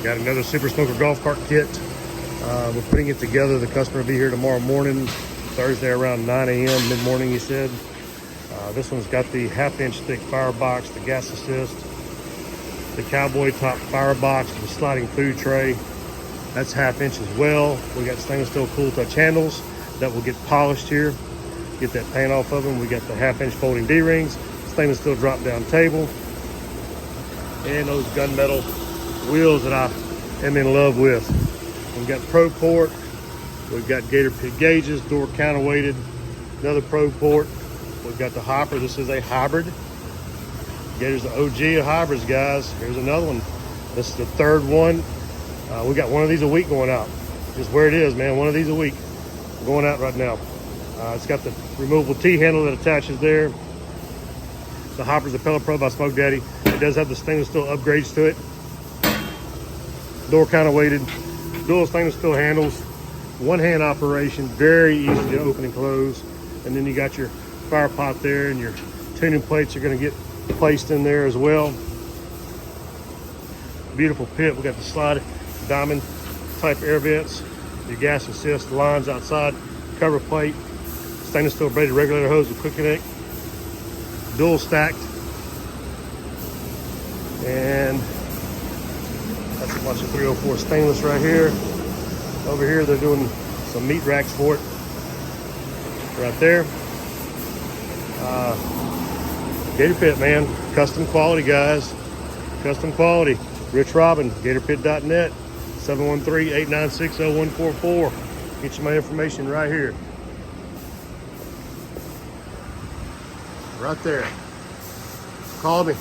Got another Super Smoker golf cart kit. We're putting it together. The customer will be here tomorrow morning, Thursday around 9 a.m. mid-morning, he said. This one's got the 1/2-inch thick firebox, the gas assist, the cowboy top firebox, the sliding food tray. That's 1/2 inch as well. We got stainless steel cool touch handles that will get polished here. Get that paint off of them. We got the 1/2 inch folding D-rings, stainless steel drop down table, and those gunmetal wheels that I am in love with. We've got Pro Port. We've got Gator pit gauges, door counterweighted, another Pro Port. We've got the hopper. This is a hybrid. Gator's the OG of hybrids, guys. Here's another one. This is the third one. We got one of these a week going out. Just where it is, man. One of these a week going out right now. It's got the removable T-handle that attaches there. The hopper's a Pellet Pro by Smoke Daddy. It does have the stainless steel upgrades to it. Door counterweighted, dual stainless steel handles, one-hand operation, very easy to open and close. And then you got your fire pot there, and your tuning plates are going to get placed in there as well. Beautiful pit. We got the slide diamond type air vents, your gas assist lines outside, cover plate, stainless steel braided regulator hose with quick connect, dual stacked, and that's a bunch of 304 stainless right here. Over here they're doing some meat racks for it right there. Gator Pit, man. Custom quality, guys. Custom quality. Ritch Robin, GatorPit.net, 713-896-0144. Get you my information right here. Right there. Call me.